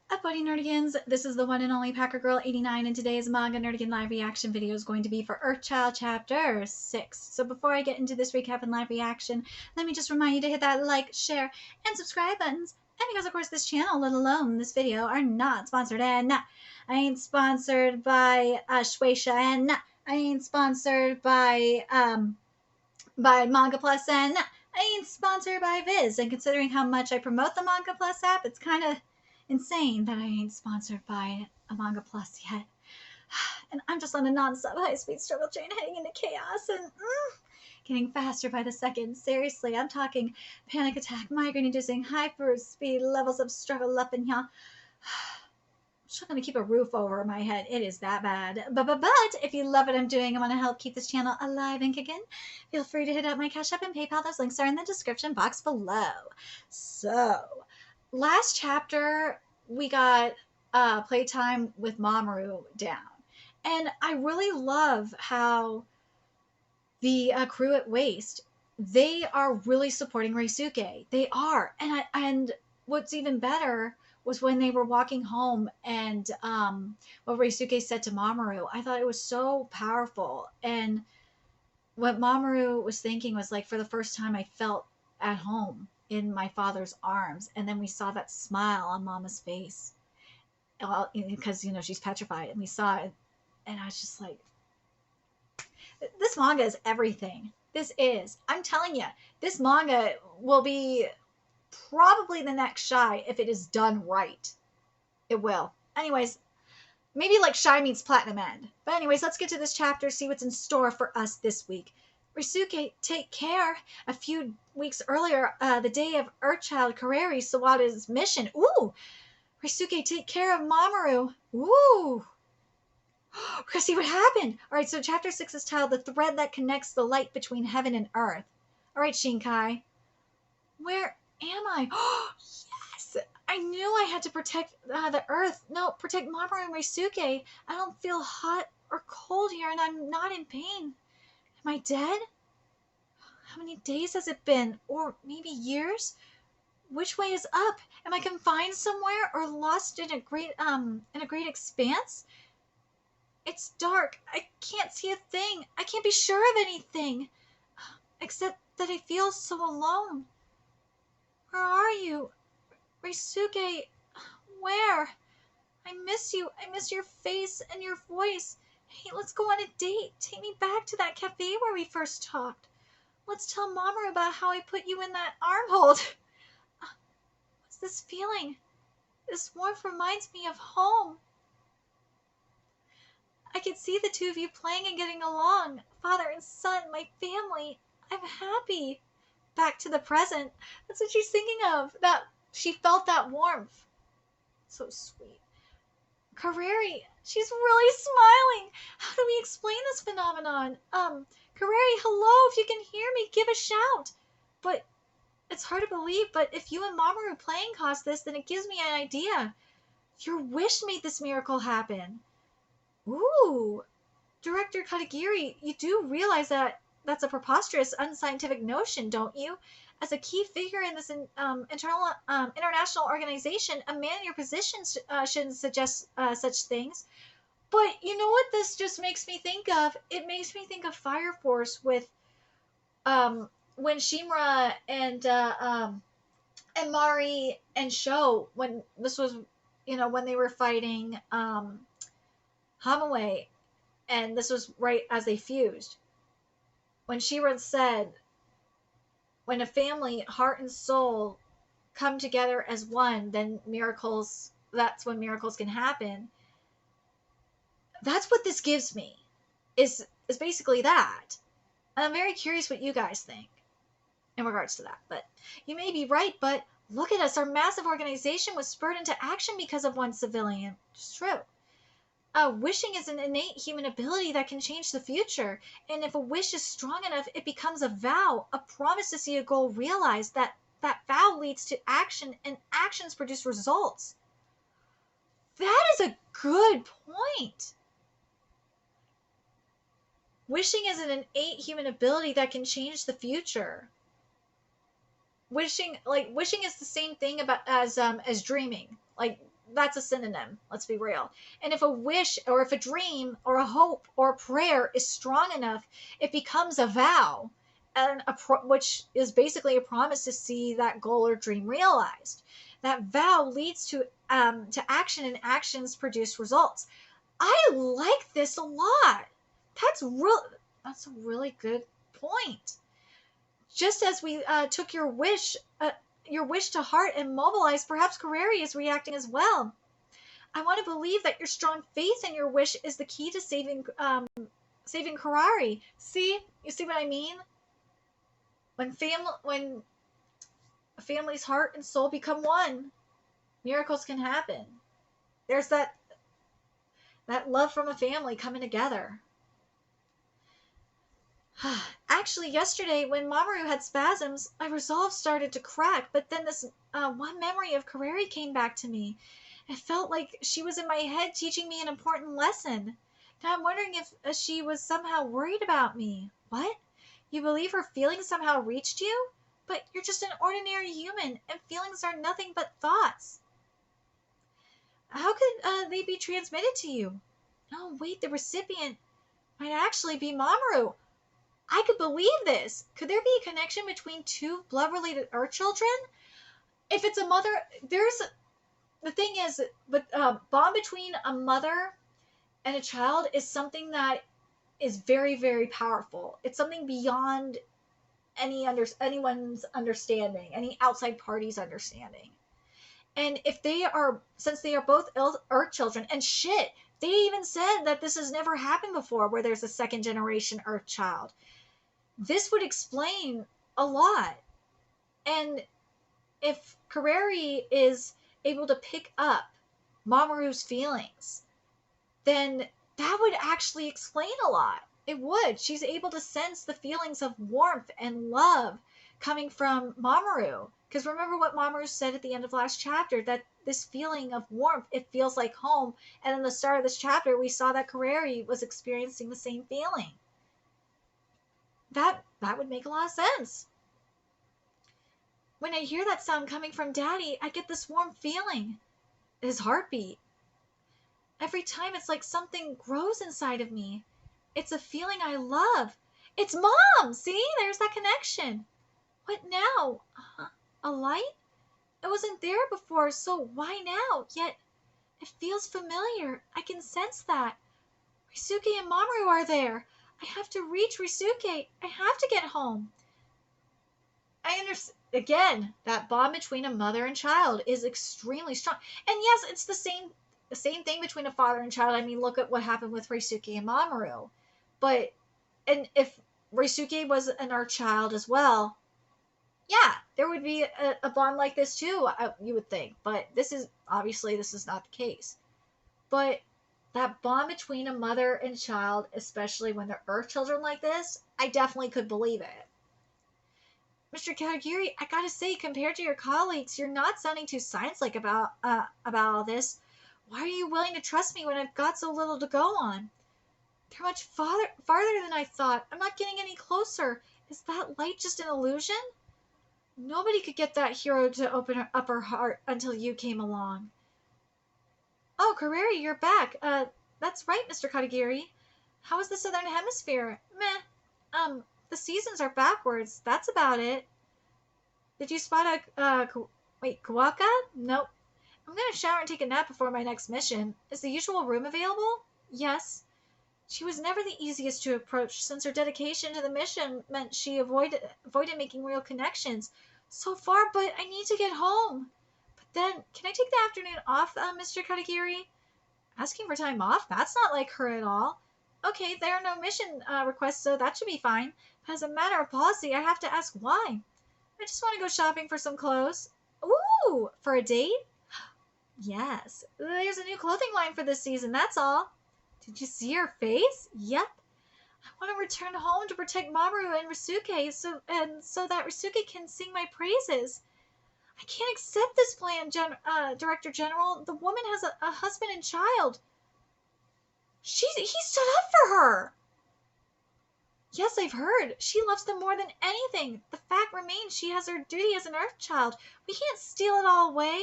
Up, buddy nerdigans? This is the one and only Packer Girl 89, and today's manga nerdigan live reaction video is going to be for Earthchild chapter 6. So before I get into this recap and live reaction, let me just remind you to hit that like, share, and subscribe buttons. And because of course this channel, let alone this video, are not sponsored, and I ain't sponsored by Shueisha, and I ain't sponsored by Manga Plus, and I ain't sponsored by Viz. And considering how much I promote the Manga Plus app, it's kind of insane that I ain't sponsored by a Manga Plus yet. And I'm just on a non-stop high-speed struggle train heading into chaos and getting faster by the second. Seriously, I'm talking panic attack, migraine-inducing, hyper-speed levels of struggle up in here. I'm just going to keep a roof over my head. It is that bad. But if you love what I'm doing and want to help keep this channel alive and kicking, feel free to hit up my Cash App and PayPal. Those links are in the description box below. So, last chapter, we got playtime with Mamoru down. And I really love how the crew at Waste, they are really supporting Reisuke. They are. And what's even better was when they were walking home and what Reisuke said to Mamoru. I thought it was so powerful. And what Mamoru was thinking was like, for the first time, I felt at home in my father's arms. And then we saw that smile on Mama's face. Well, because, you know, she's petrified. And we saw it. And I was just like, this manga is everything. This is. I'm telling you, this manga will be probably the next Shy if it is done right. It will. Anyways, maybe like Shy meets Platinum End. But anyways, let's get to this chapter, see what's in store for us this week. Reisuke, take care. A few weeks earlier, the day of Earthchild KARERI Sawada's mission. Ooh! Reisuke, take care of Mamoru. Ooh! We're gonna see what happened. All right, so chapter 6 is titled "The Thread That Connects the Light Between Heaven and Earth." All right, Shinkai. Where am I? Oh, yes! I knew I had to protect the Earth. No, protect Mamoru and Reisuke. I don't feel hot or cold here, and I'm not in pain. Am I dead? How many days has it been? Or maybe years? Which way is up? Am I confined somewhere or lost in a great expanse? It's dark. I can't see a thing. I can't be sure of anything. Except that I feel so alone. Where are you? Reisuke, where? I miss you. I miss your face and your voice. Hey, let's go on a date. Take me back to that cafe where we first talked. Let's tell Mamoru about how I put you in that armhold. What's this feeling? This warmth reminds me of home. I could see the two of you playing and getting along. Father and son, my family. I'm happy. Back to the present. That's what she's thinking of. That she felt that warmth. So sweet. KARERI, she's really smiling. How do we explain this phenomenon? KARERI, hello, if you can hear me, give a shout. But it's hard to believe, but if you and Mamoru playing caused this, then it gives me an idea. Your wish made this miracle happen. Ooh, Director Katagiri, you do realize that that's a preposterous, unscientific notion, don't you? As a key figure in this international organization, a man in your position shouldn't suggest such things. But you know what this just makes me think of? It makes me think of Fire Force with when Shimura and Mari and Sho, when this was, you know, when they were fighting Hamaway, and this was right as they fused. When Shira said, when a family, heart and soul, come together as one, then miracles, that's when miracles can happen. That's what this gives me, is basically that. And I'm very curious what you guys think in regards to that. But you may be right, but look at us. Our massive organization was spurred into action because of one civilian. It's true. Wishing is an innate human ability that can change the future. And if a wish is strong enough, it becomes a vow, a promise to see a goal realized. That vow leads to action, and actions produce results. That is a good point. Wishing is an innate human ability that can change the future. Wishing is the same thing as dreaming. Like, that's a synonym. Let's be real. And if a wish or if a dream or a hope or a prayer is strong enough, it becomes a vow, and which is basically a promise to see that goal or dream realized. That vow leads to action, and actions produce results. I like this a lot. That's real. That's a really good point. Just as we took your wish to heart and mobilized, perhaps KARERI is reacting as well. I want to believe that your strong faith in your wish is the key to saving KARERI. See, you see what I mean? When a family's heart and soul become one, miracles can happen. There's that love from a family coming together. Actually, yesterday when Mamoru had spasms, my resolve started to crack, but then this one memory of KARERI came back to me. It felt like she was in my head teaching me an important lesson. Now I'm wondering if she was somehow worried about me. What? You believe her feelings somehow reached you? But you're just an ordinary human, and feelings are nothing but thoughts. How could they be transmitted to you? Oh, wait, the recipient might actually be Mamoru. I could believe this. Could there be a connection between two blood-related Earth children? If it's a mother, the thing is, but bond between a mother and a child is something that is very, very powerful. It's something beyond anyone's understanding, any outside party's understanding. And since they are both Earth children, and shit, they even said that this has never happened before, where there's a second generation Earth child. This would explain a lot. And if KARERI is able to pick up Mamoru's feelings, then that would actually explain a lot. It would. She's able to sense the feelings of warmth and love coming from Mamoru. Because remember what Mamoru said at the end of last chapter, that this feeling of warmth, it feels like home. And in the start of this chapter, we saw that KARERI was experiencing the same feeling. That would make a lot of sense. When I hear that sound coming from Daddy, I get this warm feeling. His heartbeat. Every time it's like something grows inside of me. It's a feeling I love. It's Mom! See? There's that connection. What now? A light? It wasn't there before, so why now? Yet, it feels familiar. I can sense that. Risuke and Mamoru are there. I have to reach Risuke. I have to get home. I understand. Again, that bond between a mother and child is extremely strong. And yes, it's the same thing between a father and child. I mean, look at what happened with Risuke and Mamoru. And if Risuke was an Earth child as well, yeah, there would be a bond like this too, you would think. But this is not the case. But that bond between a mother and child, especially when they're Earth children like this, I definitely could believe it. Mr. Katagiri, I gotta say, compared to your colleagues, you're not sounding too science-like about all this. Why are you willing to trust me when I've got so little to go on? They're much farther than I thought. I'm not getting any closer. Is that light just an illusion? Nobody could get that hero to open up her heart until you came along. Oh, KARERI, you're back. That's right, Mr. Katagiri. How is the Southern Hemisphere? Meh. The seasons are backwards. That's about it. Did you spot Kawaka? Nope. I'm gonna shower and take a nap before my next mission. Is the usual room available? Yes. She was never the easiest to approach, since her dedication to the mission meant she avoided making real connections. So far, but I need to get home. But then, can I take the afternoon off, Mr. Katagiri? Asking for time off? That's not like her at all. Okay, there are no mission requests, so that should be fine. But as a matter of policy, I have to ask why. I just want to go shopping for some clothes. Ooh, for a date? Yes, there's a new clothing line for this season, that's all. Did you see her face? Yep. I want to return home to protect Mamoru and Risuke so that Risuke can sing my praises. I can't accept this plan, Director General. The woman has a husband and child. He stood up for her. Yes, I've heard. She loves them more than anything. The fact remains she has her duty as an Earth child. We can't steal it all away.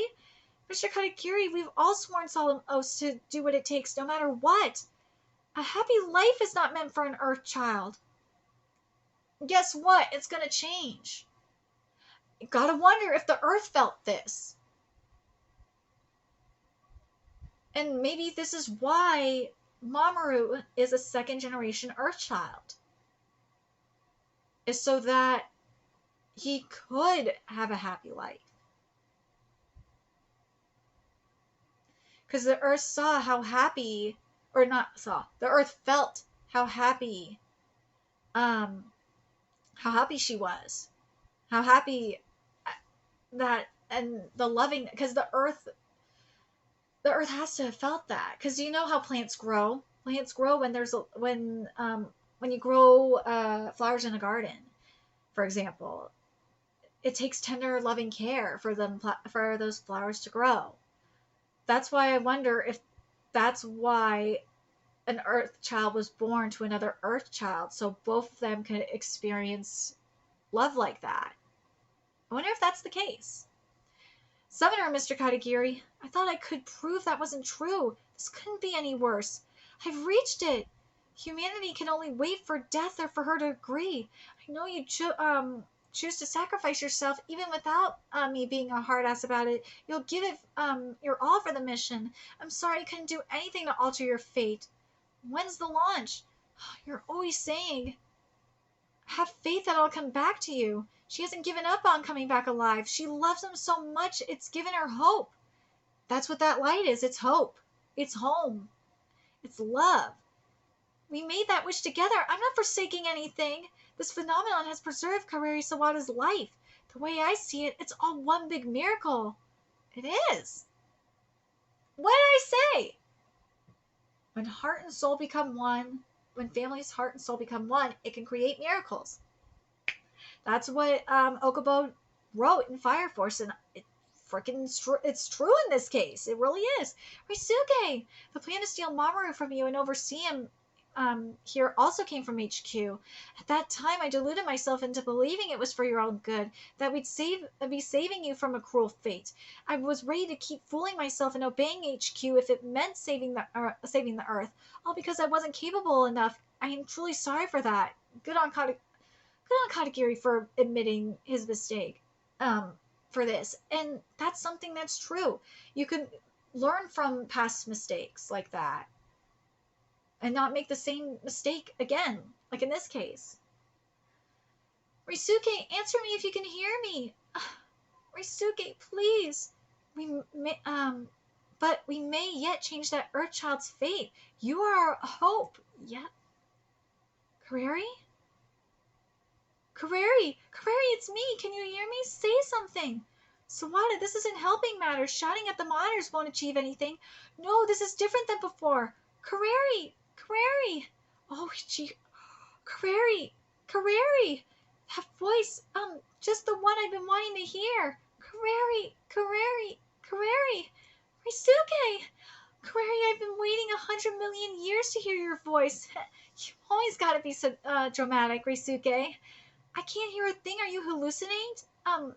Mr. Katagiri, we've all sworn solemn oaths to do what it takes, no matter what. A happy life is not meant for an Earthchild. Guess what? It's gonna change. You gotta wonder if the Earth felt this. And maybe this is why Mamoru is a second-generation Earthchild. Is so that he could have a happy life. Because the Earth saw how happy, or not saw, the Earth felt how happy she was, how happy that, and the loving, because the Earth has to have felt that. Because you know how plants grow. Plants grow when you grow flowers in a garden, for example. It takes tender, loving care for those flowers to grow. That's why I wonder if that's why an Earthchild was born to another Earthchild, so both of them could experience love like that. I wonder if that's the case. Summoner, Mr. Katagiri, I thought I could prove that wasn't true. This couldn't be any worse. I've reached it. Humanity can only wait for death or for her to agree. I know you choose to sacrifice yourself even without me being a hard ass about it. You'll give it your all for the mission. I'm sorry I couldn't do anything to alter your fate. When's the launch? You're always saying, have faith that I'll come back to you. She hasn't given up on coming back alive. She loves him so much, it's given her hope. That's what that light is. It's hope. It's home. It's love. We made that wish together. I'm not forsaking anything. This phenomenon has preserved KARERI Sawada's life. The way I see it, it's all one big miracle. It is. What did I say? When heart and soul become one, when family's heart and soul become one, it can create miracles. That's what Okubo wrote in Fire Force, and it's true in this case. It really is. Risuke, the plan to steal Mamoru from you and oversee him here also came from HQ. At that time, I deluded myself into believing it was for your own good, that we'd be saving you from a cruel fate. I was ready to keep fooling myself and obeying HQ if it meant saving the Earth, all because I wasn't capable enough. I am truly sorry for that. Good on Katagiri for admitting his mistake for this. And that's something that's true. You can learn from past mistakes like that and not make the same mistake again, like in this case. Risuke, answer me if you can hear me. Risuke, please. But we may yet change that Earthchild's fate. You are our hope. Yeah. KARERI? KARERI, it's me. Can you hear me? Say something. Sawada, this isn't helping matters. Shouting at the monitors won't achieve anything. No, this is different than before. KARERI. Oh, KARERI. That voice, just the one I've been wanting to hear. KARERI. Risuke. KARERI, I've been waiting 100 million years to hear your voice. You've always got to be so dramatic, Risuke. I can't hear a thing. Are you hallucinating?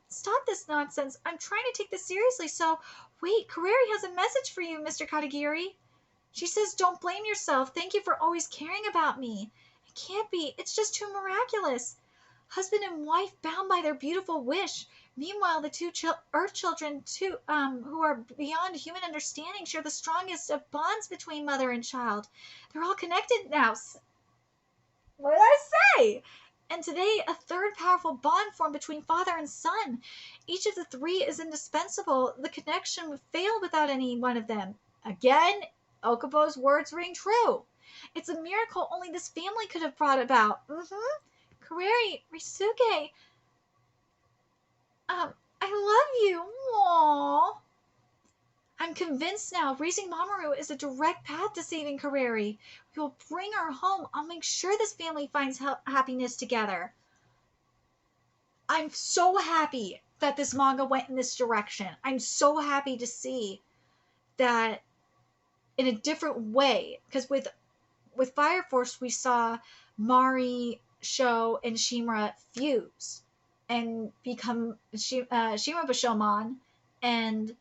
Stop this nonsense. I'm trying to take this seriously, so... Wait, KARERI has a message for you, Mr. Katagiri. She says, don't blame yourself. Thank you for always caring about me. It can't be. It's just too miraculous. Husband and wife bound by their beautiful wish. Meanwhile, the two Earth children, who are beyond human understanding, share the strongest of bonds between mother and child. They're all connected now. What did I say? And today, a third powerful bond formed between father and son. Each of the three is indispensable. The connection would fail without any one of them. Again, Okubo's words ring true. It's a miracle only this family could have brought about. KARERI, Risuke, I love you. Aww. I'm convinced now raising Mamoru is a direct path to saving KARERI. We will bring her home. I'll make sure this family finds happiness together. I'm so happy that this manga went in this direction. I'm so happy to see that in a different way. Because with Fire Force, we saw Mari, Sho, and Shimura fuse and become Shimura Bishoman and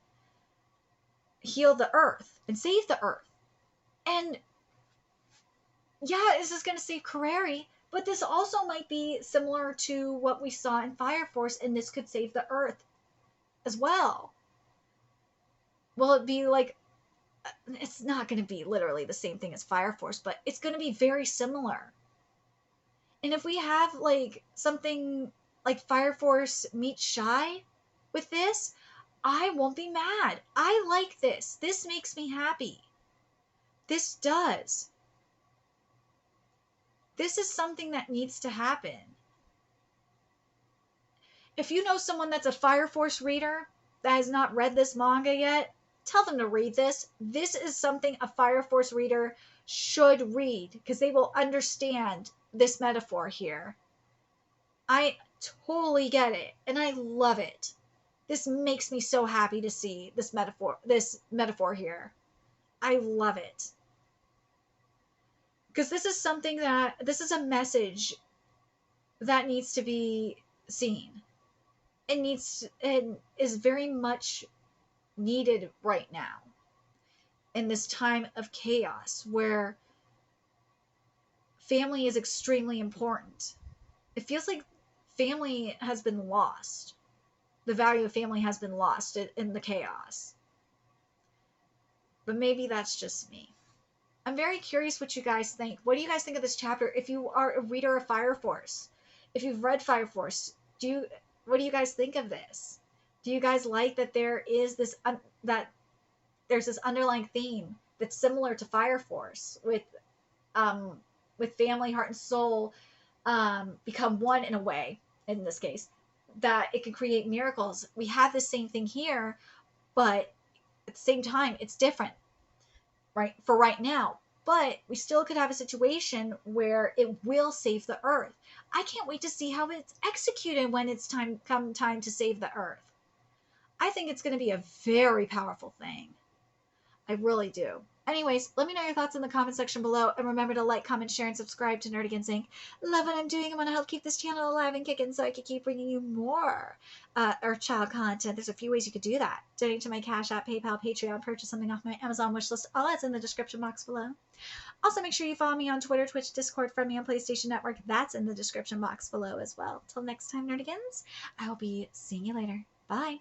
heal the Earth and save the Earth. And yeah, this is going to save KARERI, but this also might be similar to what we saw in Fire Force, and this could save the Earth as well. Will it be like, it's not going to be literally the same thing as Fire Force, but it's going to be very similar. And if we have like something like Fire Force meets Shy with this, I won't be mad. I like this. This makes me happy. This does. This is something that needs to happen. If you know someone that's a Fire Force reader that has not read this manga yet, tell them to read this. This is something a Fire Force reader should read because they will understand this metaphor here. I totally get it and I love it. This makes me so happy to see this metaphor here. I love it. Because this is something this is a message that needs to be seen. And is very much needed right now in this time of chaos where family is extremely important. It feels like family has been lost. The value of family has been lost in the chaos. But maybe that's just me. I'm very curious what you guys think. What do you guys think of this chapter? If you are a reader of Fire Force, if you've read Fire Force, what do you guys think of this? Do you guys like that there is this that there's this underlying theme that's similar to Fire Force with family, heart, and soul become one in a way, in this case, that it can create miracles. We have the same thing here, but at the same time, it's different, right? For right now. But we still could have a situation where it will save the Earth. I can't wait to see how it's executed when it's time to save the Earth. I think it's going to be a very powerful thing. I really do. Anyways, let me know your thoughts in the comment section below, and remember to like, comment, share, and subscribe to Nerdigans Inc. Love what I'm doing. I want to help keep this channel alive and kicking so I can keep bringing you more Earthchild content. There's a few ways you could do that. Donate to my Cash App, PayPal, Patreon, purchase something off my Amazon wishlist. All that's in the description box below. Also, make sure you follow me on Twitter, Twitch, Discord, friend me on PlayStation Network. That's in the description box below as well. Till next time, Nerdigans, I will be seeing you later. Bye.